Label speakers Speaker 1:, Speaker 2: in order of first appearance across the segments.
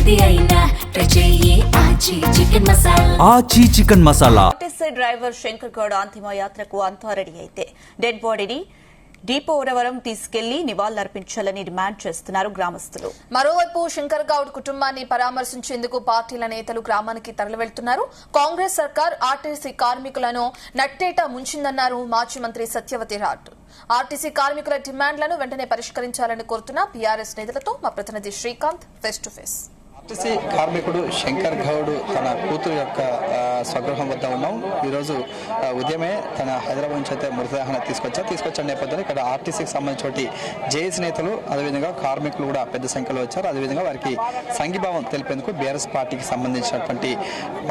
Speaker 1: ఏది అయినా ట్రై చెయ్యి ఆచి చికెన్ మసాలా.
Speaker 2: ఆచి chicken masala.
Speaker 3: RTC driver Shankar Goud అంతిమ యాత్రకు అంతా రెడీ అయితే డెడ్ బాడీని డీపోరవరం తీసుకెళ్లి నివాళులర్పించాలని డిమాండ్ చేస్తున్నారు గ్రామస్తులు.
Speaker 4: మరోవైపు శంకర్ గౌడ్ కుటుంబాన్ని పరామర్శించేందుకు పార్టీల నేతలు గ్రామానికి తరలివెళ్తున్నారు. కాంగ్రెస్ సర్కార్ ఆర్టీసీ కార్మికులను నట్టేట ముంచిందన్నారు మాజీ మంత్రి సత్యవతి రాథోడ్. ఆర్టీసీ కార్మికుల డిమాండ్లను వెంటనే పరిష్కరించాలని కోరుతున్న పీఆర్ఎస్ నేతలతో మా ప్రతినిధి Srikanth face to face.
Speaker 5: RTC కార్మికుడు శంకర్ గౌడ్ తన కూతురు యొక్క స్వగృహం వద్ద ఉన్నాం. ఈరోజు ఉదయమే తన హైదరాబాద్ నుంచి అయితే మృతదేహాన్ని తీసుకొచ్చిన నేపథ్యంలో ఇక్కడ ఆర్టీసీకి సంబంధించి జేఏసీ నేతలు అదేవిధంగా కార్మికులు కూడా పెద్ద సంఖ్యలో వచ్చారు. అదేవిధంగా వారికి సంఘీభావం తెలిపేందుకు బీఆర్ఎస్ పార్టీకి సంబంధించినటువంటి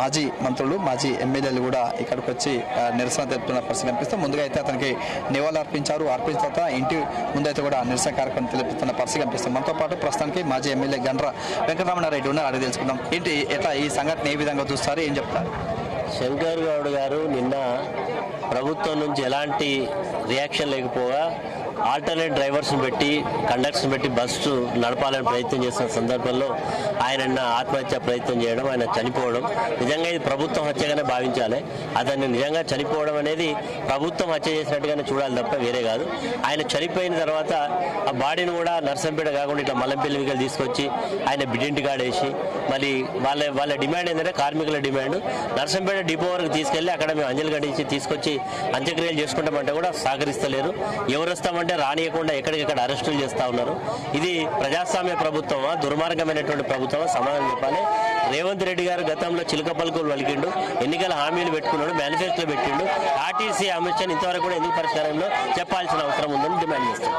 Speaker 5: మాజీ మంత్రులు మాజీ ఎమ్మెల్యేలు కూడా ఇక్కడికి వచ్చి నిరసన తెలుపుతున్న పరిస్థితి కనిపిస్తే ముందుగా అయితే అతనికి నివాళులు అర్పించారు. అర్పించిన తర్వాత ఇంటి ముందైతే కూడా నిరసన కార్యక్రమం తెలుపుతున్న పరిస్థితి కనిపిస్తుంది. మనతో పాటు ప్రస్తుతానికి మాజీ ఎమ్మెల్యే గండ్ర వెంకటరమణారెడ్డి అడిగి తెలుసుకుందాం. ఏంటి ఎట్లా ఈ సంఘటన ఏ విధంగా చూస్తారు, ఏం చెప్తారు?
Speaker 6: శంకర్ గౌడ్ గారు నిన్న ప్రభుత్వం నుంచి ఎలాంటి రియాక్షన్ లేకపోగా ఆల్టర్నేట్ డ్రైవర్స్ని పెట్టి కండక్టర్స్ని పెట్టి బస్సు నడపాలని ప్రయత్నం చేస్తున్న సందర్భంలో ఆయన ఆత్మహత్య ప్రయత్నం చేయడం, ఆయన చనిపోవడం నిజంగా ఇది ప్రభుత్వం హత్యగానే భావించాలి. అతన్ని నిజంగా చనిపోవడం అనేది ప్రభుత్వం హత్య చేసినట్టుగానే చూడాలి తప్ప వేరే కాదు. ఆయన చనిపోయిన తర్వాత ఆ బాడీని కూడా నర్సంపేట కాకుండా ఇట్లా మల్లంపల్లికి తీసుకొచ్చి ఆయన బిడ్డింటి కాడేసి మళ్ళీ వాళ్ళ డిమాండ్ ఏంటంటే కార్మికుల డిమాండ్ నర్సంపేట డిపో వరకు తీసుకెళ్లి అక్కడ మేము అంజలి గడించి తీసుకొచ్చి అంత్యక్రియలు చేసుకుంటామంటే కూడా సహకరిస్తలేరు. ఎవరు వస్తామంటే రానియకుండా ఎక్కడికెక్కడ అరెస్టులు చేస్తా ఉన్నారు. ఇది ప్రజాస్వామ్య ప్రభుత్వమా దుర్మార్గమైనటువంటి ప్రభుత్వమా? సమాధానం చెప్పాలి. రేవంత్ రెడ్డి గారు గతంలో చిలుక పలుకులు వలికిండు, ఎన్నికల హామీలు పెట్టుకున్నాడు, మేనిఫెస్టో పెట్టిండు. ఆర్టీసీ అంశాన్ని ఇంతవరకు కూడా ఎందుకు పరిష్కారంలో చెప్పాల్సిన అవసరం ఉందని డిమాండ్ చేస్తారు.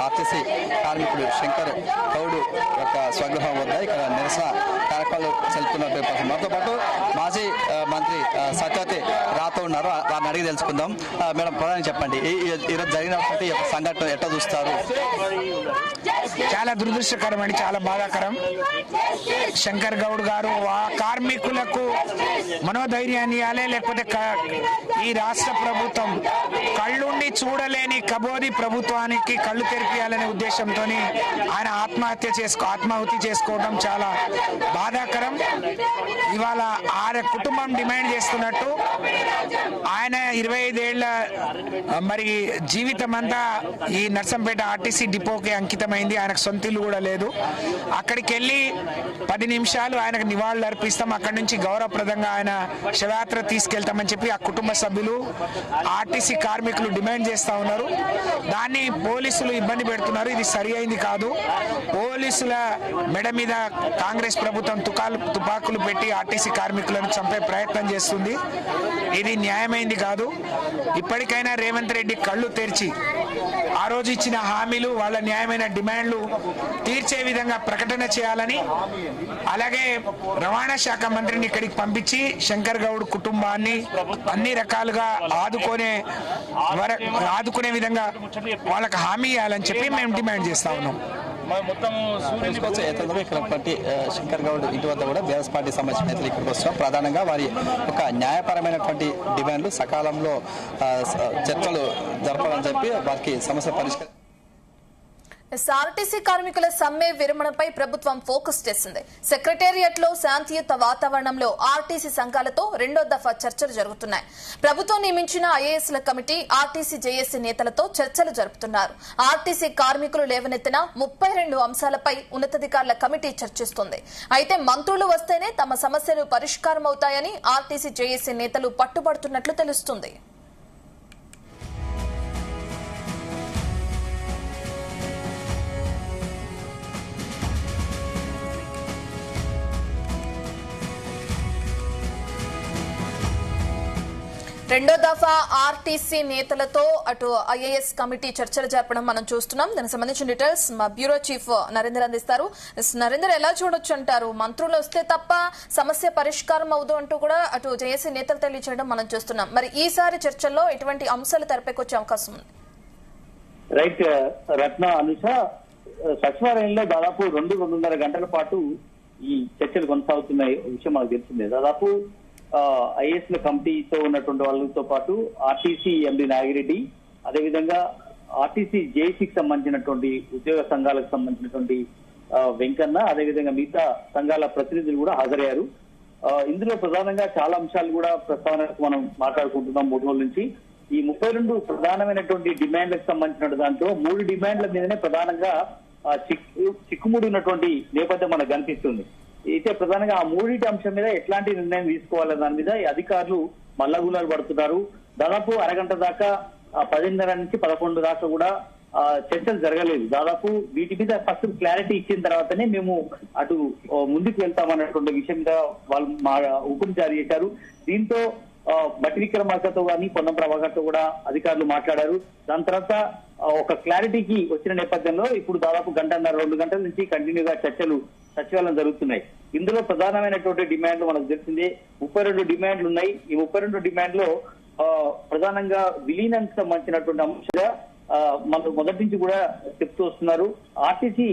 Speaker 5: ఆర్టీసీ కార్మికుడు శంకర్ గౌడ్ యొక్క స్వగృహం వద్ద ఇక్కడ నిరసన కార్యక్రమాలు చెల్లుతున్నట్టు మనతో పాటు మాజీ మంత్రి సత్యవతి రాథోడ్ ఉన్నారు. వారిని అడిగి తెలుసుకుందాం. మేడం, ప్రధాని చెప్పండి, ఈరోజు జరిగినటువంటి సంఘటన ఎట్లా చూస్తారు?
Speaker 7: చాలా దురదృష్టకరం అండి, చాలా బాధాకరం. శంకర్ గౌడ్ గారు ఆ కార్మికులకు మనోధైర్యాన్ని ఇవ్వాలి, లేకపోతే ఈ రాష్ట్ర ప్రభుత్వం కళ్ళుండి చూడలేని కబోది ప్రభుత్వానికి కళ్ళు తెరిపియాలనే ఉద్దేశంతో ఆయన ఆత్మాహుతి చేసుకోవడం చాలా బాధాకరం. ఇవాళ కుటుంబం డిమాండ్ చేస్తున్నట్టు ఆయన 25 ఏళ్ల మరి జీవితం అంతా ఈ నర్సంపేట ఆర్టీసీ డిపోకి అంకితమైంది. ఆయనకు సొంత ఇల్లు కూడా లేదు. అక్కడికి వెళ్ళి 10 నిమిషాలు ఆయనకు నివాళులు అర్పిస్తాం, అక్కడి నుంచి గౌరవప్రదంగా ఆయన శవయాత్ర తీసుకెళ్తామని చెప్పి ఆ కుటుంబ సభ్యులు ఆర్టీసీ కార్మికులు డిమాండ్ చేస్తా ఉన్నారు. దాన్ని పోలీసులు ఇబ్బంది పెడుతున్నారు. ఇది సరి అయింది కాదు. పోలీసుల మెడ మీద కాంగ్రెస్ ప్రభుత్వం తుపాకులు పెట్టి ఆర్టీసీ కార్మికులను చంపే ప్రయత్నం చేస్తుంది. ఇది న్యాయమైంది కాదు. ఇప్పటికైనా రేవంత్ రెడ్డి కళ్ళు తెరిచి ఆ రోజు ఇచ్చిన హామీలు, వాళ్ళ న్యాయమైన డిమాండ్లు తీర్చే విధంగా ప్రకటన చేయాలని, అలాగే రవాణా శాఖ మంత్రిని ఇక్కడికి పంపించి శంకర్ గౌడ్ కుటుంబాన్ని అన్ని రకాలుగా ఆదుకునే విధంగా వాళ్ళకి హామీ ఇవ్వాలని చెప్పి మేము డిమాండ్ చేస్తా ఉన్నాం.
Speaker 5: శంకర్ గౌడ్ ఇంటి వద్ద కూడా బీఆర్ఎస్ పార్టీ సంబంధించిన నేతలు ఇక్కడికి వస్తున్నాం. ప్రధానంగా వారి ఒక న్యాయపరమైనటువంటి డిమాండ్లు సకాలంలో చర్చలు జరపాలని చెప్పి వారికి సమస్య పరిష్కారం.
Speaker 4: ఆర్టీసీ కార్మికుల సమ్మె విరమణపై ప్రభుత్వం ఫోకస్ చేసింది. సెక్రటేరియట్ లో శాంతియుత వాతావరణంలో ఆర్టీసీ సంఘాలతో 2వ దఫా చర్చలు జరుగుతున్నాయి. ప్రభుత్వం నియమించిన ఐఏఎస్ల కమిటీ ఆర్టీసీ జేఏసీ నేతలతో చర్చలు జరుపుతున్నారు. ఆర్టీసీ కార్మికులు లేవనెత్తిన 32 అంశాలపై ఉన్నతాధికారుల కమిటీ చర్చిస్తుంది. అయితే మంత్రులు వస్తేనే తమ సమస్యలు పరిష్కారం అవుతాయని ఆర్టీసీ జేఏసీ నేతలు పట్టుబడుతున్నట్లు తెలుస్తుంది. రెండో దఫా ఆర్టీసీ నేతలతో అటు ఐఏఎస్ కమిటీ చర్చలు జరపడం మనం చూస్తున్నాం. దానికి సంబంధించిన డీటెయిల్స్ మా బ్యూరో చీఫ్ నరేందర్ అందిస్తారు. నరేందర్, ఎలా చూడొచ్చు అంటారు? మంత్రులు వస్తే తప్ప సమస్య పరిష్కారం అవదు అంటూ కూడా అటు జేఏసీ నేతలు తెలియజేయడం మనం చూస్తున్నాం. మరి ఈసారి చర్చల్లో ఎటువంటి అంశాలు తెరపైకొచ్చే అవకాశం ఉంది?
Speaker 8: రైట్ రత్న, అనుష, సచివాలయంలో దాదాపు 2-2.5 గంటల పాటు ఈ చర్చలు కొనసాగుతున్నాయి విషయం మనకు తెలిసిందే. దాదాపు ఐఏఎస్ల కమిటీతో ఉన్నటువంటి వాళ్ళతో పాటు ఆర్టీసీ ఎండి నాగిరెడ్డి, అదేవిధంగా ఆర్టీసీ జేఏసీకి సంబంధించినటువంటి ఉద్యోగ సంఘాలకు సంబంధించినటువంటి వెంకన్న అదేవిధంగా మిగతా సంఘాల ప్రతినిధులు కూడా హాజరయ్యారు. ఇందులో ప్రధానంగా చాలా అంశాలు కూడా ప్రస్తావనకు మనం మాట్లాడుకుంటున్నాం 3 రోజుల నుంచి. ఈ 32 ప్రధానమైనటువంటి డిమాండ్లకు సంబంధించిన దాంట్లో 3 డిమాండ్ల మీదనే ప్రధానంగా చిక్కుముడి ఉన్నటువంటి నేపథ్యం మనకు కనిపిస్తుంది. అయితే ప్రధానంగా ఆ 3 అంశం మీద ఎట్లాంటి నిర్ణయం తీసుకోవాలనే దాని మీద ఈ అధికారులు మల్లగులాలు పడుతున్నారు. దాదాపు అరగంట దాకా 10:30 నుంచి 11 దాకా కూడా చర్చలు జరగలేదు. దాదాపు వీటి మీద ఫస్ట్ క్లారిటీ ఇచ్చిన తర్వాతనే మేము అటు ముందుకు వెళ్తామన్నటువంటి విషయం మీద వాళ్ళు హుకుం జారీ చేశారు. దీంతో బట్టి విక్రమార్కతో కానీ పొన్నం ప్రభాకర్తో కూడా అధికారులు మాట్లాడారు. దాని తర్వాత ఒక క్లారిటీకి వచ్చిన నేపథ్యంలో ఇప్పుడు దాదాపు 1.5-2 గంటల నుంచి కంటిన్యూగా చర్చలు సచివాలయం జరుగుతున్నాయి. ఇందులో ప్రధానమైనటువంటి డిమాండ్లు మనకు తెలిసిందే 32 డిమాండ్లు ఉన్నాయి. ఈ 32 డిమాండ్లో ప్రధానంగా విలీనానికి సంబంధించినటువంటి అంశంగా మనకు మొదటి నుంచి కూడా చెప్తూ వస్తున్నారు. ఆర్టీసీ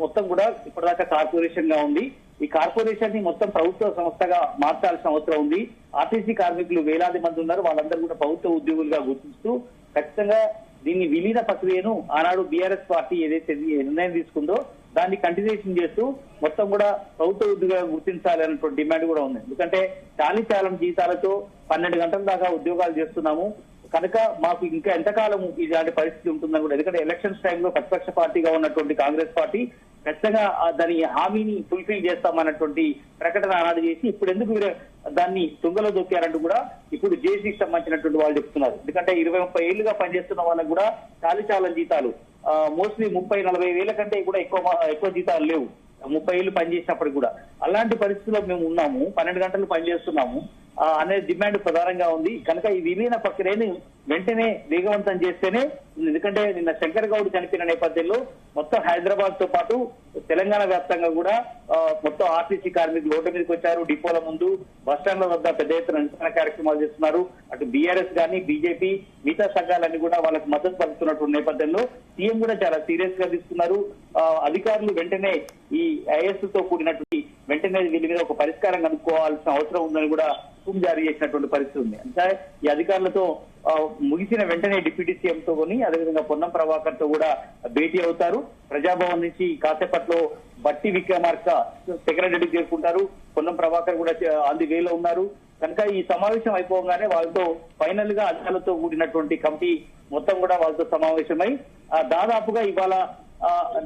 Speaker 8: మొత్తం కూడా ఇప్పటిదాకా కార్పొరేషన్ గా ఉంది. ఈ కార్పొరేషన్ ని మొత్తం ప్రభుత్వ సంస్థగా మార్చాల్సిన అవసరం ఉంది. ఆర్టీసీ కార్మికులు వేలాది మంది ఉన్నారు. వాళ్ళందరూ కూడా ప్రభుత్వ ఉద్యోగులుగా గుర్తిస్తూ ఖచ్చితంగా దీన్ని విలీన ప్రక్రియను ఆనాడు బీఆర్ఎస్ పార్టీ ఏదైతే నిర్ణయం తీసుకుందో దాన్ని కంటిన్యూషన్ చేస్తూ మొత్తం కూడా ప్రభుత్వ ఉద్యోగాలు గుర్తించాలి అన్నటువంటి డిమాండ్ కూడా ఉంది. ఎందుకంటే చాలీచాలం జీతాలతో 12 గంటల దాకా ఉద్యోగాలు చేస్తున్నాము కనుక మాకు ఇంకా ఎంతకాలం ఇలాంటి పరిస్థితి ఉంటుందని కూడా, ఎందుకంటే ఎలక్షన్స్ టైంలో ప్రతిపక్ష పార్టీగా ఉన్నటువంటి కాంగ్రెస్ పార్టీ ఖచ్చితంగా దాని హామీని ఫుల్ఫిల్ చేస్తామన్నటువంటి ప్రకటన ఆనాడు చేసి ఇప్పుడు ఎందుకు దాన్ని తుంగలో దొక్కారంటూ కూడా ఇప్పుడు జేసీకి సంబంధించినటువంటి వాళ్ళు చెప్తున్నారు. ఎందుకంటే 20-30 ఏళ్లుగా పనిచేస్తున్న వాళ్ళకు కూడా చాలీచాలం జీతాలు మోస్ట్లీ 30-40 వేల కంటే కూడా ఎక్కువ జీతాలు లేవు 30 ఏళ్ళు పనిచేసినప్పటికి కూడా. అలాంటి పరిస్థితుల్లో మేము ఉన్నాము, 12 గంటలు పనిచేస్తున్నాము అనే డిమాండ్ ప్రధానంగా ఉంది. కనుక ఈ విలీన ప్రక్రియని వెంటనే వేగవంతం చేస్తేనే, ఎందుకంటే నిన్న శంకర్ గౌడ్ చనిపోయిన నేపథ్యంలో మొత్తం హైదరాబాద్ తో పాటు తెలంగాణ వ్యాప్తంగా కూడా మొత్తం ఆర్టీసీ కార్మికులు రోడ్డు మీదకి వచ్చారు. డిపోల ముందు, బస్టాండ్ల వద్ద పెద్ద ఎత్తున నిరసన కార్యక్రమాలు చేస్తున్నారు. అటు బీఆర్ఎస్ కానీ బీజేపీ మిగతా సంఘాలన్నీ కూడా వాళ్ళకి మద్దతు పలుకుతున్నటువంటి నేపథ్యంలో సీఎం కూడా చాలా సీరియస్ గా తీసుకున్నారు. అధికారులు వెంటనే ఈ ఐఎస్ తో కూడినటువంటి వెంటనే వీళ్ళ మీద ఒక పరిష్కారం కనుక్కోవాల్సిన అవసరం ఉందని కూడా హుకుం జారీ చేసినటువంటి పరిస్థితి ఉంది. అంటే ఈ అధికారులతో ముగిసిన వెంటనే డిప్యూటీ సీఎం తో కొని అదేవిధంగా పొన్నం ప్రభాకర్ తో కూడా భేటీ అవుతారు. ప్రజాభవన్ నుంచి కాసేపట్లో బట్టి విక్రమార్క సెక్రటరీకి చేరుకుంటారు. పొన్నం ప్రభాకర్ కూడా ఆన్ ది వేలో ఉన్నారు. కనుక ఈ సమావేశం అయిపోగానే వాళ్ళతో ఫైనల్ గా అధికారులతో కూడినటువంటి కమిటీ మొత్తం కూడా వాళ్ళతో సమావేశమై దాదాపుగా ఇవాళ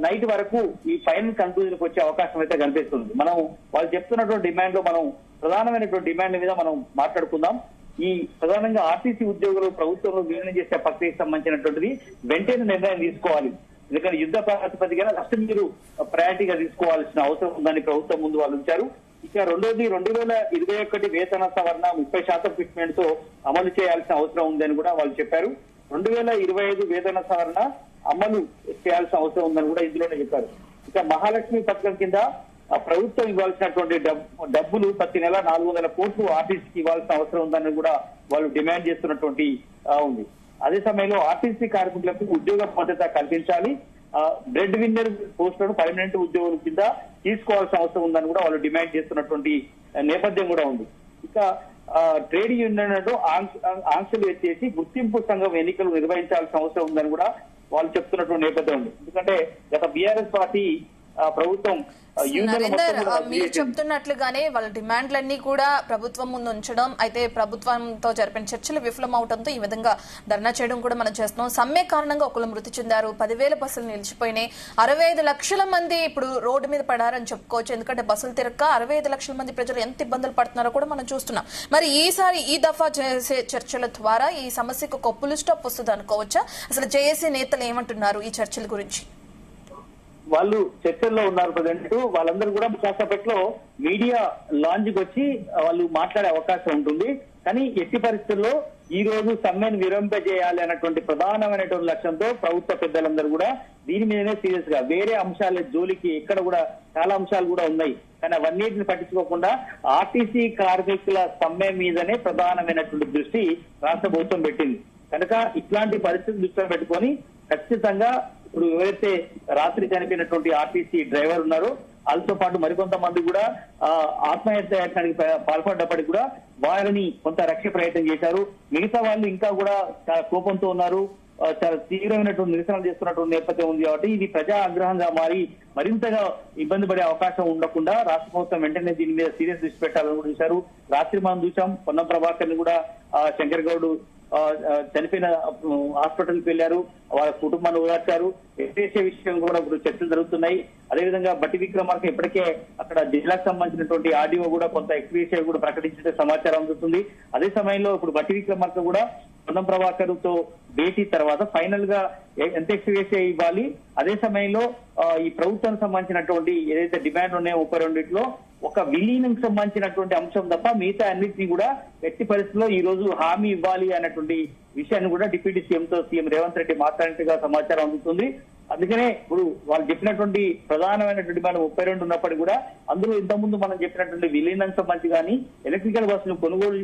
Speaker 8: నైట్ వరకు ఈ ఫైనల్ కన్క్లూజన్ వచ్చే అవకాశం అయితే కనిపిస్తుంది. మనం వాళ్ళు చెప్తున్నటువంటి డిమాండ్ లో మనం ప్రధానమైనటువంటి డిమాండ్ మీద మనం మాట్లాడుకుందాం. ఈ ప్రధానంగా ఆర్టీసీ ఉద్యోగులు ప్రభుత్వంలో విలీనం చేసే ప్రక్రియకు సంబంధించినటువంటిది వెంటనే నిర్ణయం తీసుకోవాలి. ఎందుకంటే యుద్ధ ప్రాతిపదికన ఫస్ట్ మీరు ప్రయారిటీగా తీసుకోవాల్సిన అవసరం ఉందని ప్రభుత్వం ముందు వాళ్ళు ఉంచారు. ఇక రెండోది 2021 వేతన సవరణ 30% ఫిట్మెంట్ తో అమలు చేయాల్సిన అవసరం ఉందని కూడా వాళ్ళు చెప్పారు. 2025 వేతన సవరణ అమలు చేయాల్సిన అవసరం ఉందని కూడా ఇందులోనే చెప్పారు. ఇక మహాలక్ష్మి పథకం కింద ప్రభుత్వం ఇవ్వాల్సినటువంటి డబ్బులు ప్రతి నెల 400 కోట్లు ఆర్టీసీకి ఇవ్వాల్సిన అవసరం ఉందని కూడా వాళ్ళు డిమాండ్ చేస్తున్నటువంటి ఉంది. అదే సమయంలో ఆర్టీసీ కార్మికులకు ఉద్యోగ భద్రత కల్పించాలి. బ్రెడ్ విన్నర్ పోస్టులను పర్మనెంట్ ఉద్యోగుల కింద తీసుకోవాల్సిన అవసరం ఉందని కూడా వాళ్ళు డిమాండ్ చేస్తున్నటువంటి నేపథ్యం కూడా ఉంది. ఇక ట్రేడ్ యూనియన్ ఆంక్షలు ఎత్తేసి గుర్తింపు సంఘం ఎన్నికలు నిర్వహించాల్సిన అవసరం ఉందని కూడా వాళ్ళు చెప్తున్నటువంటి నేపథ్యం ఉంది. ఎందుకంటే గత బీఆర్ఎస్ పార్టీ ప్రభుత్వం
Speaker 4: నరేందర్, మీరు చెప్తున్నట్లుగానే వాళ్ళ డిమాండ్లన్నీ కూడా ప్రభుత్వం ముందు ఉంచడం, అయితే ప్రభుత్వంతో జరిపిన చర్చలు విఫలం అవడంతో ఈ విధంగా ధర్నా చేయడం కూడా మనం చేస్తున్నాం. సమ్మె కారణంగా ఒకరు మృతి చెందారు, 10,000 బస్సులు నిలిచిపోయినాయి, 65 లక్షల మంది ఇప్పుడు రోడ్డు మీద పడారని చెప్పుకోవచ్చు. ఎందుకంటే బస్సులు తిరక్క 65 లక్షల మంది ప్రజలు ఎంత ఇబ్బందులు పడుతున్నారో కూడా మనం చూస్తున్నాం. మరి ఈసారి ఈ దఫా చేసే చర్చల ద్వారా ఈ సమస్యకు ఒక ఫుల్ స్టాప్ వస్తుంది అనుకోవచ్చా? అసలు జేఏసీ నేతలు ఏమంటున్నారు ఈ చర్చల గురించి?
Speaker 8: వాళ్ళు చర్చల్లో ఉన్నారు ప్రజెంట్. వాళ్ళందరూ కూడా కాసేపట్లో మీడియా లాంజ్కి వచ్చి వాళ్ళు మాట్లాడే అవకాశం ఉంటుంది. కానీ ఎట్టి పరిస్థితుల్లో ఈ రోజు సమ్మెను విరమింపజేయాలి అన్నటువంటి ప్రధానమైనటువంటి లక్ష్యంతో ప్రభుత్వ పెద్దలందరూ కూడా దీని మీదనే సీరియస్ గా, వేరే అంశాల జోలికి ఎక్కడ కూడా చాలా అంశాలు కూడా ఉన్నాయి కానీ అవన్నిటిని పట్టించుకోకుండా ఆర్టీసీ కార్మికుల సమ్మె మీదనే ప్రధానమైనటువంటి దృష్టి రాష్ట్ర ప్రభుత్వం పెట్టింది. కనుక ఇట్లాంటి పరిస్థితి దృష్టిలో పెట్టుకొని ఖచ్చితంగా ఇప్పుడు ఎవరైతే రాత్రి చనిపోయినటువంటి ఆర్టీసీ డ్రైవర్ ఉన్నారో వాళ్ళతో పాటు మరికొంతమంది కూడా ఆత్మహత్య యత్నానికి పాల్పడ్డప్పటికి కూడా వారిని కొంత రక్షణ ప్రయత్నం చేశారు. మిగతా వాళ్ళు ఇంకా కూడా చాలా కోపంతో ఉన్నారు, చాలా తీవ్రమైనటువంటి నిరసనలు చేస్తున్నటువంటి నేపథ్యం ఉంది. కాబట్టి ఇది ప్రజా ఆగ్రహంగా మారి మరింతగా ఇబ్బంది పడే అవకాశం ఉండకుండా రాష్ట్ర ప్రభుత్వం వెంటనే దీని మీద సీరియస్ దృష్టి పెట్టాలని కూడా చూశారు. రాత్రి మనం చూసాం పొన్నం ప్రభాకర్ ని కూడా శంకర్ గౌడ్ చనిపోయిన హాస్పిటల్కి వెళ్లారు, వాళ్ళ కుటుంబాన్ని ఓదార్చారు. ఎస్ఏ విషయం కూడా ఇప్పుడు చర్చలు జరుగుతున్నాయి. అదేవిధంగా బట్టి విక్రమార్క ఇప్పటికే అక్కడ జిల్లాకు సంబంధించినటువంటి ఆర్డీఓ కూడా కొంత ఎక్స్గ్రేషియా కూడా ప్రకటించే సమాచారం అందుతుంది. అదే సమయంలో ఇప్పుడు బట్టి విక్రమార్క కూడా పొన్నం ప్రభాకర్ తో భేటీ తర్వాత ఫైనల్ గా ఎంత ఎక్స్గ్రేషియా ఇవ్వాలి, అదే సమయంలో ఈ ప్రభుత్వానికి సంబంధించినటువంటి ఏదైతే డిమాండ్ ఉన్నాయో 32లో ఒక విలీనం సంబంధించినటువంటి అంశం తప్ప మిగతా అన్నింటినీ కూడా ఎట్టి పరిస్థితుల్లో ఈ రోజు హామీ ఇవ్వాలి అన్నటువంటి విషయాన్ని కూడా డిప్యూటీ సీఎంతో సీఎం రేవంత్ రెడ్డి మాట్లాడినట్టుగా సమాచారం అందుతుంది. అందుకనే ఇప్పుడు వాళ్ళు చెప్పినటువంటి ప్రధానమైనటువంటి మనం 32 ఉన్నప్పటికీ కూడా అందులో ఇంతకుముందు మనం చెప్పినటువంటి విలీనం సంబంధించి కానీ ఎలక్ట్రికల్ బస్సులు కొనుగోలు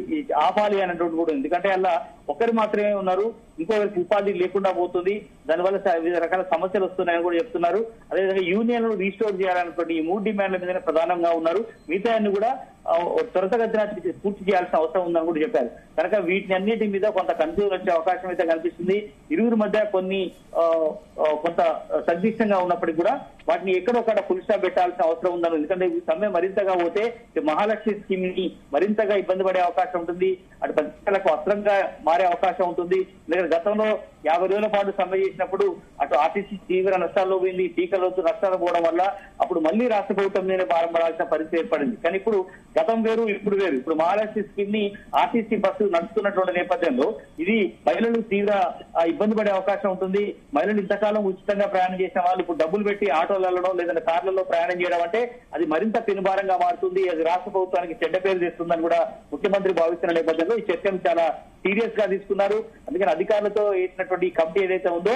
Speaker 8: ఆపాలి అన్నటువంటి కూడా, ఎందుకంటే అలా ఒకరు మాత్రమే ఉన్నారు, ఇంకొకరికి ఉపాధి లేకుండా పోతుంది, దానివల్ల వివిధ రకాల సమస్యలు వస్తున్నాయని కూడా చెప్తున్నారు. అదేవిధంగా యూనియన్లు రీస్టోర్ చేయాలన్నటువంటి ఈ 3 డిమాండ్ల మీదనే ప్రధానంగా ఉన్నారు. మిగతా అన్ని కూడా త్వరితగతిన పూర్తి చేయాల్సిన అవసరం ఉందని కూడా చెప్పారు. కనుక వీటిని అన్నిటి మీద కొంత కన్ఫ్యూజన్ వచ్చే అవకాశం అయితే కనిపిస్తుంది. ఇరువురి మధ్య కొంత సందిగ్ధంగా ఉన్నప్పటికీ కూడా వాటిని ఎక్కడొక్కడ ఫుల్ స్టాప్ పెట్టాల్సిన అవసరం ఉందని, ఎందుకంటే ఈ సమ్మె మరింతగా పోతే మహాలక్ష్మి స్కీమ్ ని మరింతగా ఇబ్బంది పడే అవకాశం ఉంటుంది, అటు ప్రజలకు అస్త్రంగా మారే అవకాశం ఉంటుంది. ఎందుకంటే గతంలో 50 రోజుల పాటు సమ్మె చేసినప్పుడు అటు ఆర్టీసీ తీవ్ర నష్టాల్లో పోయింది, టీకాలతో నష్టాలు పోవడం వల్ల అప్పుడు మళ్లీ రాష్ట్ర ప్రభుత్వం మీదే భారం పడాల్సిన పరిస్థితి ఏర్పడింది. కానీ ఇప్పుడు గతం వేరు, ఇప్పుడు వేరు. ఇప్పుడు మహాలక్ష్మి స్కీమ్ ని ఆర్టీసీ బస్సు నడుస్తున్నటువంటి నేపథ్యంలో ఇది మహిళలు తీవ్ర ఇబ్బంది పడే అవకాశం ఉంటుంది. మహిళలు ఇంతకాలం ఉచితంగా ప్రయాణం చేసిన వాళ్ళు ఇప్పుడు డబ్బులు పెట్టి ఆటోలు వెళ్ళడం లేదంటే కార్లలో ప్రయాణం చేయడం అంటే అది మరింత పెనుభారంగా మారుతుంది, అది రాష్ట్ర ప్రభుత్వానికి చెడ్డ పేరు తెస్తుందని కూడా ముఖ్యమంత్రి భావిస్తున్న నేపథ్యంలో ఈ చర్చను చాలా సీరియస్ గా తీసుకున్నారు. అందుకని అధికారులతో వేసినటువంటి కమిటీ ఏదైతే ఉందో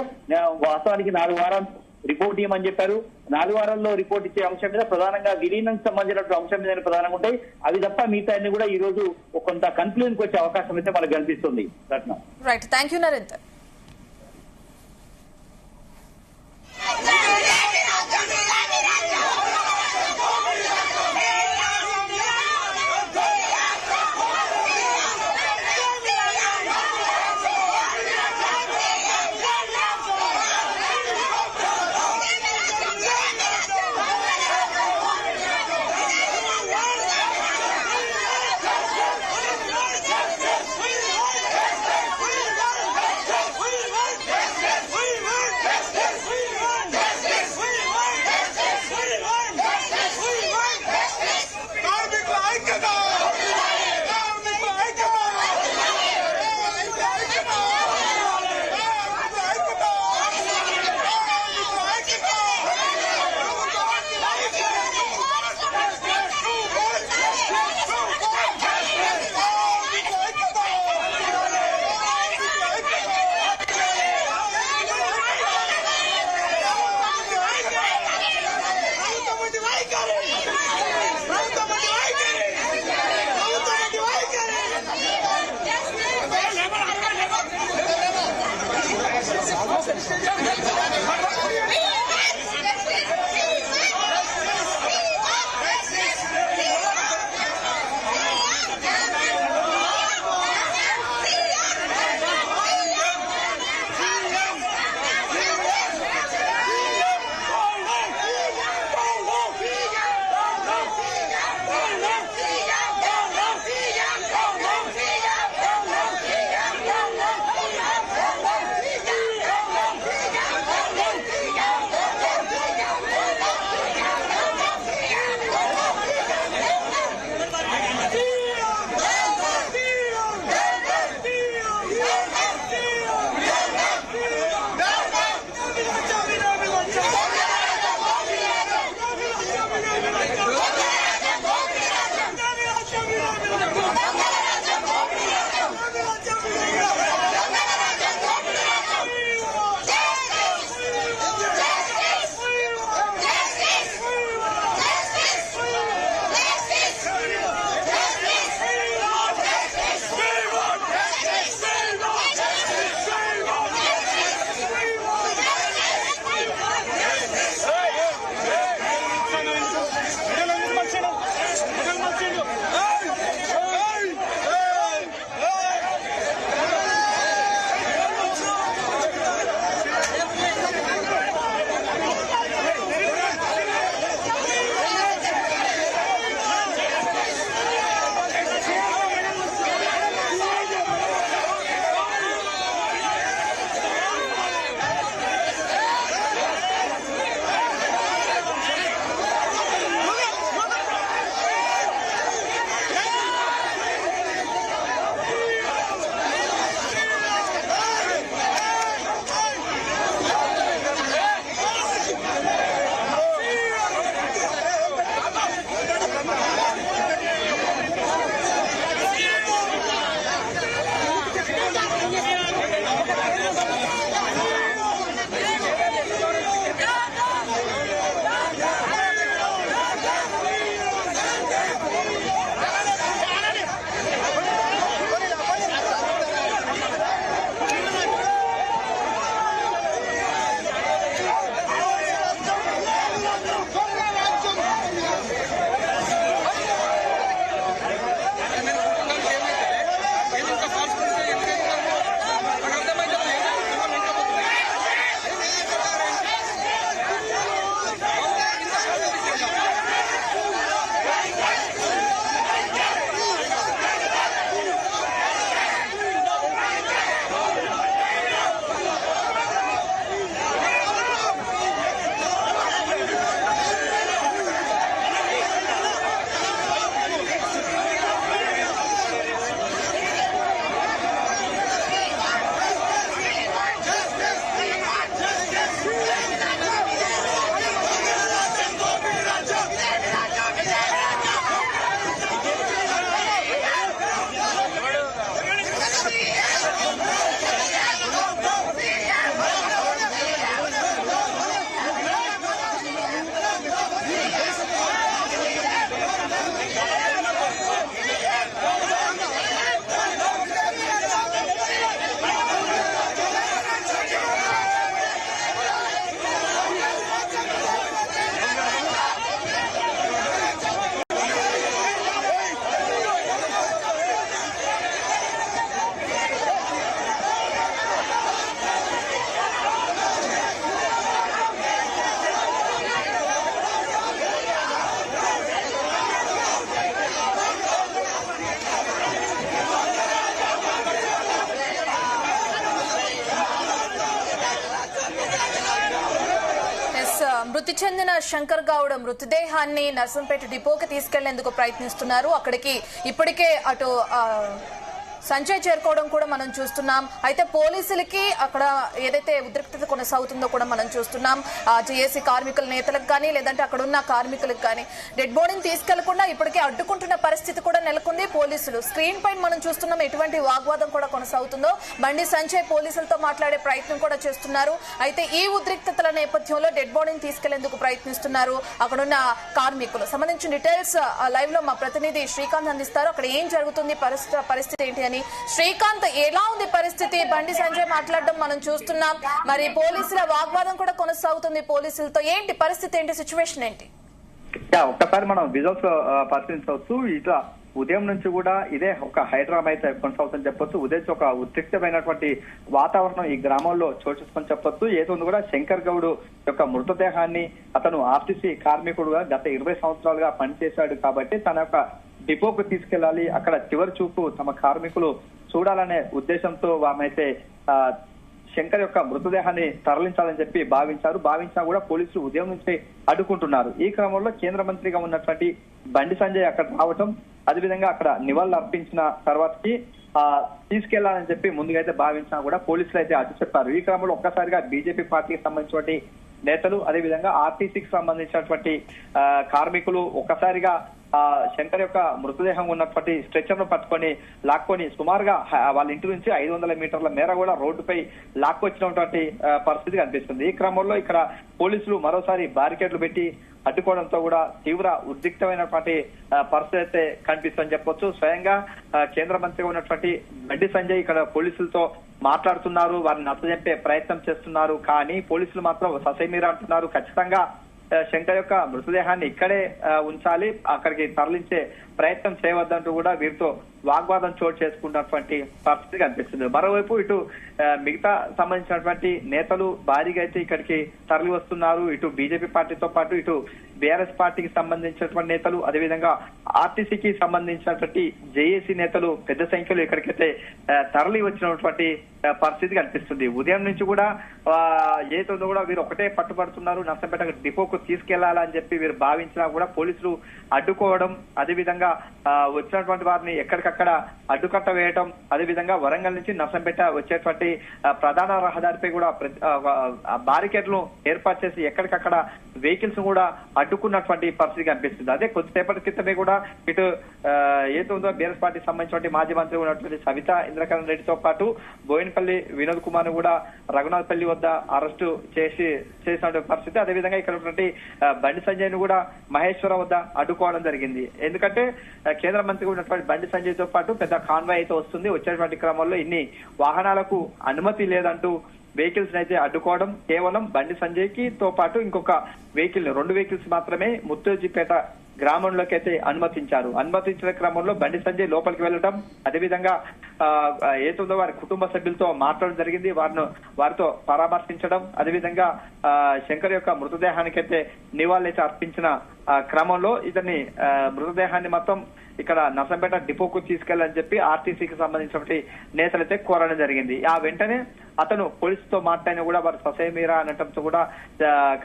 Speaker 8: వాస్తవానికి 4 వారాలు రిపోర్ట్ ఇవ్వమని చెప్పారు. 4 వారాల్లో రిపోర్ట్ ఇచ్చే అంశం మీద ప్రధానంగా విలీనం సంబంధించినటువంటి అంశం మీద ప్రధానంగా ఉంటాయి. అవి తప్ప మిగతా అన్ని కూడా ఈ రోజు కొంత కన్క్లూజన్ కి వచ్చే అవకాశం అయితే మనకు కనిపిస్తుంది.
Speaker 4: Right, thank you Narender. Shankar Goud మృతదేహాన్ని నర్సంపేట డిపోకి తీసుకెళ్లేందుకు ప్రయత్నిస్తున్నారు. అక్కడికి ఇప్పటికే అటు సంజయ్ చేరుకోవడం కూడా మనం చూస్తున్నాం. అయితే పోలీసులకి అక్కడ ఏదైతే ఉద్రిక్తత కొనసాగుతుందో కూడా మనం చూస్తున్నాం. జేఏసీ కార్మికుల నేతలకు కానీ లేదంటే అక్కడ ఉన్న కార్మికులకు కానీ డెడ్ బాడీని తీసుకెళ్లకుండా ఇప్పటికే అడ్డుకుంటున్న పరిస్థితి కూడా నెలకొంది. పోలీసులు స్క్రీన్ పైన మనం చూస్తున్నాం ఎటువంటి వాగ్వాదం కూడా కొనసాగుతుందో. బండి సంజయ్ పోలీసులతో మాట్లాడే ప్రయత్నం కూడా చేస్తున్నారు. అయితే ఈ ఉద్రిక్తతల నేపథ్యంలో డెడ్ బాడీని తీసుకెళ్లేందుకు ప్రయత్నిస్తున్నారు అక్కడున్న కార్మికులు. సంబంధించిన డీటెయిల్స్ లైవ్ లో మా ప్రతినిధి శ్రీకాంత్ అందిస్తారు. అక్కడ ఏం జరుగుతుంది, పరిస్థితి ఏంటి అని. శ్రీకాంత్, ఎలా ఉంది పరిస్థితి? బండి సంజయ్ మాట్లాడడం మనం చూస్తున్నాం. మరి పోలీసుల వాగ్వాదం కూడా కొనసాగుతుంది పోలీసులతో. ఏంటి పరిస్థితి, ఏంటి సిచ్యువేషన్ ఏంటి?
Speaker 8: ఒక్కసారి మనం విజువల్స్ పరిశీలించవచ్చు. ఇట్లా ఉదయం నుంచి కూడా ఇదే ఒక హైడ్రామా అయితే కొనసాగుతుందని చెప్పొచ్చు. ఉదయం ఒక ఉద్రిక్తమైనటువంటి వాతావరణం ఈ గ్రామంలో చోటు చేసుకొని చెప్పొచ్చు. ఏదో కూడా శంకర్ గౌడ్ యొక్క మృతదేహాన్ని అతను ఆర్టీసీ కార్మికుడుగా గత 20 సంవత్సరాలుగా పనిచేశాడు కాబట్టి తన యొక్క డిపోకు తీసుకెళ్లాలి, అక్కడ చివరి చూపు తమ కార్మికులు చూడాలనే ఉద్దేశంతో వామైతే శంకర్ యొక్క మృతదేహాన్ని తరలించాలని చెప్పి భావించినా కూడా పోలీసులు ఉదయం నుంచి అడ్డుకుంటున్నారు. ఈ క్రమంలో కేంద్ర మంత్రిగా ఉన్నటువంటి బండి సంజయ్ అక్కడ రావటం, అదేవిధంగా అక్కడ నివాళులు అర్పించిన తర్వాతకి తీసుకెళ్లాలని చెప్పి ముందుగా అయితే భావించినా కూడా పోలీసులు అయితే అడ్డు చెప్పారు. ఈ క్రమంలో ఒక్కసారిగా బీజేపీ పార్టీకి సంబంధించినటువంటి నేతలు, అదేవిధంగా ఆర్టీసీకి సంబంధించినటువంటి కార్మికులు ఒక్కసారిగా శంకర్ యొక్క మృతదేహం ఉన్నటువంటి స్ట్రెచర్ ను పట్టుకొని లాక్కొని సుమారుగా వాళ్ళ ఇంటి నుంచి 500 మీటర్ల మేర కూడా రోడ్డుపై లాక్కొచ్చినటువంటి పరిస్థితి కనిపిస్తుంది. ఈ క్రమంలో ఇక్కడ పోలీసులు మరోసారి బారికేడ్లు పెట్టి అడ్డుకోవడంతో కూడా తీవ్ర ఉద్రిక్తమైనటువంటి పరిస్థితి అయితే కనిపిస్తుందని చెప్పొచ్చు. స్వయంగా కేంద్ర మంత్రిగా ఉన్నటువంటి బండి సంజయ్ ఇక్కడ పోలీసులతో మాట్లాడుతున్నారు, వారిని నచ్చజెప్పే ప్రయత్నం చేస్తున్నారు. కానీ పోలీసులు మాత్రం ససైమీరా అంటున్నారు. ఖచ్చితంగా శంకర్ యొక్క మృతదేహాన్ని ఇక్కడే ఉంచాలి, అక్కడికి తరలించే ప్రయత్నం చేయవద్దంటూ కూడా వీరితో వాగ్వాదం చోటు చేసుకున్నటువంటి పరిస్థితి కనిపిస్తుంది. మరోవైపు ఇటు మిగతా సంబంధించినటువంటి నేతలు భారీగా అయితే ఇక్కడికి తరలి వస్తున్నారు. ఇటు బీజేపీ పార్టీతో పాటు ఇటు బీఆర్ఎస్ పార్టీకి సంబంధించినటువంటి నేతలు, అదేవిధంగా ఆర్టీసీకి సంబంధించినటువంటి జేఏసీ నేతలు పెద్ద సంఖ్యలో ఇక్కడికైతే తరలి వచ్చినటువంటి పరిస్థితి కనిపిస్తుంది. ఉదయం నుంచి కూడా ఏదో కూడా వీరు ఒకటే పట్టుబడుతున్నారు, నర్సంపేట డిపోకు తీసుకెళ్లాలని చెప్పి వీరు భావించినా కూడా పోలీసులు అడ్డుకోవడం, అదేవిధంగా వచ్చినటువంటి వారిని ఎక్కడికక్కడ అడ్డుకట్ట వేయడం, అదేవిధంగా వరంగల్ నుంచి నర్సంపేట వచ్చేటువంటి ప్రధాన రహదారిపై కూడా బారికేడ్లు ఏర్పాటు చేసి ఎక్కడికక్కడ వెహికల్స్ కూడా అడ్డుకున్నటువంటి పరిస్థితి కనిపిస్తుంది. అదే కొద్దిసేపటి క్రితమే కూడా ఇటు ఏదో బీఆర్ఎస్ పార్టీకి సంబంధించినటువంటి మాజీ మంత్రి ఉన్నటువంటి సవితా ఇంద్రకరణ్ రెడ్డితో పాటు బోయినపల్లి వినోద్ కుమార్ కూడా రఘునాథపల్లి వద్ద అరెస్టు చేసిన పరిస్థితి. అదేవిధంగా ఇక్కడ ఉన్నటువంటి బండి సంజయ్ ను కూడా మహేశ్వరం వద్ద అడ్డుకోవడం జరిగింది. ఎందుకంటే కేంద్ర మంత్రిగా ఉన్నటువంటి బండి సంజయ్ తో పాటు పెద్ద కాన్వాయ్ అయితే వస్తుంది. వచ్చేటువంటి క్రమంలో ఇన్ని వాహనాలకు అనుమతి లేదంటూ వెహికల్స్ అయితే అడ్డుకోవడం, కేవలం బండి సంజయ్ కి తో పాటు ఇంకొక వెహికల్ 2 వెహికల్స్ మాత్రమే ముత్తోజీపేట గ్రామంలోకి అయితే అనుమతించిన క్రమంలో బండి సంజయ్ లోపలికి వెళ్లడం, అదేవిధంగా ఏదో వారి కుటుంబ సభ్యులతో మాట్లాడడం జరిగింది, వారితో పరామర్శించడం, అదేవిధంగా శంకర్ యొక్క మృతదేహానికైతే నివాళులైతే అర్పించిన క్రమంలో ఇతని మృతదేహాన్ని మొత్తం ఇక్కడ నర్సంపేట డిపోకు తీసుకెళ్లని చెప్పి ఆర్టీసీకి సంబంధించినటువంటి నేతలైతే కోరడం జరిగింది. ఆ వెంటనే అతను పోలీసుతో మాట్లాడినా కూడా వారు ససైమీరా అనటంతో కూడా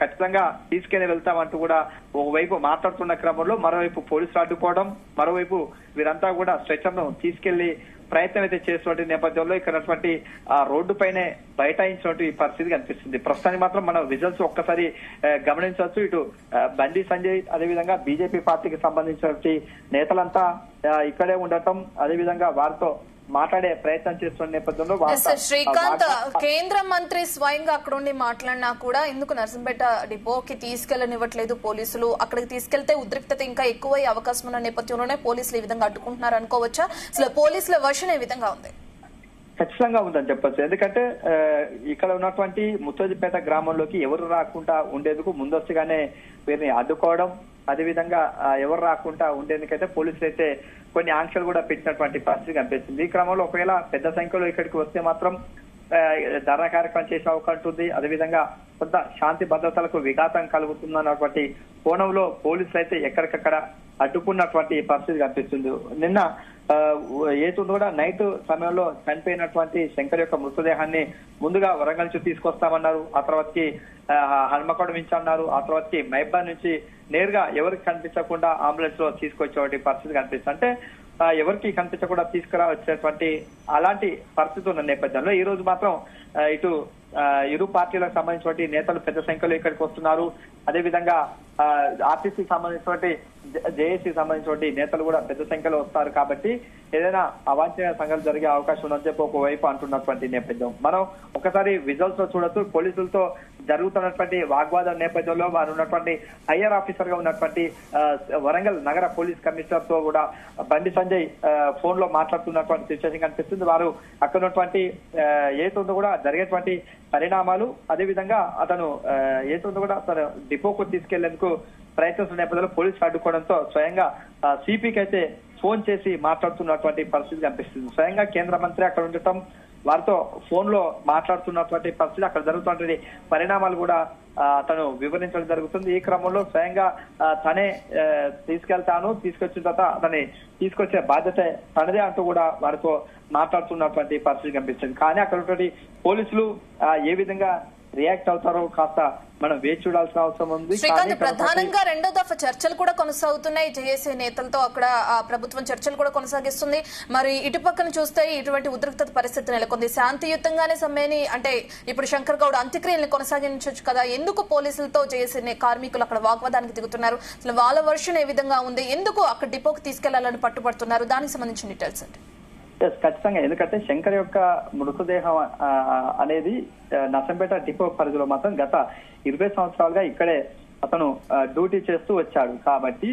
Speaker 8: ఖచ్చితంగా తీసుకెళ్లి వెళ్తామంటూ కూడా ఒకవైపు మాట్లాడుతున్న క్రమంలో మరోవైపు పోలీసులు అడ్డుకోవడం, మరోవైపు వీరంతా కూడా స్ట్రెచర్ ను తీసుకెళ్లి ప్రయత్నం అయితే చేస్తున్న నేపథ్యంలో ఇక్కడ రోడ్డు పైనే బైఠాయించినట్టు ఈ పరిస్థితి కనిపిస్తుంది. ప్రస్తుతానికి మాత్రం మనం విజువల్స్ ఒక్కసారి గమనించవచ్చు. ఇటు బండి సంజయ్, అదేవిధంగా బీజేపీ పార్టీకి సంబంధించినటువంటి నేతలంతా ఇక్కడే ఉండటం, అదేవిధంగా వారితో మాట్లాడే ప్రయత్నం చేస్తున్న నేపథ్యంలో
Speaker 4: శ్రీకాంత్, కేంద్ర మంత్రి స్వయంగా అక్కడ ఉండి మాట్లాడినా కూడా ఎందుకు నర్సంపేట డిపోకి తీసుకెళ్లనివ్వట్లేదు పోలీసులు? అక్కడికి తీసుకెళ్తే ఉద్రిక్తత ఇంకా ఎక్కువై అవకాశం ఉన్న నేపథ్యంలోనే పోలీసులు ఈ విధంగా అడ్డుకుంటున్నారు అనుకోవచ్చా? అసలు పోలీసుల వర్షన్ ఏ విధంగా ఉంది?
Speaker 8: ఖచ్చితంగా ఉందని చెప్పొచ్చు. ఎందుకంటే ఇక్కడ ఉన్నటువంటి ముత్తోజిపేట గ్రామంలోకి ఎవరు రాకుండా ఉండేందుకు ముందస్తుగానే వీరిని అడ్డుకోవడం, అదేవిధంగా ఎవరు రాకుండా ఉండేందుకైతే పోలీసులు అయితే కొన్ని ఆంక్షలు కూడా పెట్టినటువంటి పరిస్థితి కనిపిస్తుంది. ఈ క్రమంలో ఒకవేళ పెద్ద సంఖ్యలో ఇక్కడికి వస్తే మాత్రం ధర్నా కార్యక్రమం చేసే అవకాశం ఉంది, అదేవిధంగా కొంత శాంతి భద్రతలకు విఘాతం కలుగుతుందన్నటువంటి కోణంలో పోలీసులు అయితే ఎక్కడికక్కడ అడ్డుకున్నటువంటి పరిస్థితి కనిపిస్తుంది. నిన్న ఏతుందో కూడా నైట్ సమయంలో చనిపోయినటువంటి శంకర్ యొక్క మృతదేహాన్ని ముందుగా వరంగల్ నుంచి తీసుకొస్తామన్నారు. ఆ తర్వాతకి హన్మకొండ నుంచి అన్నారు. ఆ తర్వాతకి మైబాద్ నుంచి నేరుగా ఎవరికి కనిపించకుండా అంబులెన్స్ లో తీసుకొచ్చేటువంటి పరిస్థితి కనిపిస్తుంది. అంటే ఎవరికి కనిపించకుండా తీసుకురావచ్చేటువంటి అలాంటి పరిస్థితి ఉన్న నేపథ్యంలో ఈ రోజు మాత్రం ఇటు ఇరు పార్టీలకు సంబంధించినటువంటి నేతలు పెద్ద సంఖ్యలో ఇక్కడికి వస్తున్నారు. అదేవిధంగా ఆర్టీసీ సంబంధించినటువంటి జేఏసీ సంబంధించినటువంటి నేతలు కూడా పెద్ద సంఖ్యలో వస్తారు. కాబట్టి ఏదైనా అవాంఛనీయ సంఘటన జరిగే అవకాశం ఉందని చెప్పి ఒకవైపు అంటున్నటువంటి నేపథ్యం మనం ఒకసారి విజువల్స్ లో చూడొచ్చు. పోలీసులతో జరుగుతున్నటువంటి వాగ్వాదం నేపథ్యంలో వారు ఉన్నటువంటి హయ్యర్ ఆఫీసర్ గా ఉన్నటువంటి వరంగల్ నగర పోలీస్ కమిషనర్ తో కూడా బండి సంజయ్ ఫోన్ లో మాట్లాడుతున్నటువంటి సిచ్యువేషన్ కనిపిస్తుంది. వారు అక్కడ ఉన్నటువంటి ఏతుందో కూడా జరిగేటువంటి పరిణామాలు, అదేవిధంగా అతను ఏతుందో కూడా తన డిపోకు తీసుకెళ్లేందుకు ప్రయత్నిస్తున్న నేపథ్యంలో పోలీసులు అడ్డుకోవడంతో స్వయంగా సిపికి అయితే ఫోన్ చేసి మాట్లాడుతున్నటువంటి పరిస్థితి కనిపిస్తుంది. స్వయంగా కేంద్ర మంత్రి అక్కడ ఉండటం, వారితో ఫోన్ లో మాట్లాడుతున్నటువంటి పరిస్థితి, అక్కడ జరుగుతున్నటువంటి పరిణామాలు కూడా తను వివరించడం జరుగుతుంది. ఈ క్రమంలో స్వయంగా తనే తీసుకొచ్చిన తర్వాత అతన్ని తీసుకొచ్చే బాధ్యత తనదే అంటూ కూడా వారితో మాట్లాడుతున్నటువంటి పరిస్థితి కనిపిస్తుంది. కానీ అక్కడ ఉన్నటువంటి పోలీసులు ఏ విధంగా రియాక్ట్ అవుతారో కాస్త మనం వేచి చూడాల్సిన అవసరం ఉంది.
Speaker 4: శ్రీకాంత్, ప్రధానంగా రెండో దఫా చర్చలు కూడా కొనసాగుతున్నాయి. జేఏసీ నేతలతో అక్కడ ప్రభుత్వం చర్చలు కూడా కొనసాగిస్తుంది. మరి ఇటుపక్కన చూస్తే ఇటువంటి ఉద్రిక్తత పరిస్థితి నెలకొంది. శాంతియుతంగానే సమ్మెని అంటే ఇప్పుడు శంకర్ గౌడ్ అంత్యక్రియల్ని కొనసాగించవచ్చు కదా, ఎందుకు పోలీసులతో జేఏసీ కార్మికులు అక్కడ వాగ్వాదానికి దిగుతున్నారు? అసలు వాళ్ళ వర్షన్ ఏ విధంగా ఉంది? ఎందుకు అక్కడ డిపోకి తీసుకెళ్లాలని పట్టుబడుతున్నారు? దానికి సంబంధించిన డీటెయిల్స్ అంటే
Speaker 8: ఖచ్చితంగా, ఎందుకంటే శంకర్ యొక్క మృతదేహం అనేది నర్సంపేట డిపో పరిధిలో మాత్రం గత 20 సంవత్సరాలుగా ఇక్కడే అతను డ్యూటీ చేస్తూ వచ్చాడు. కాబట్టి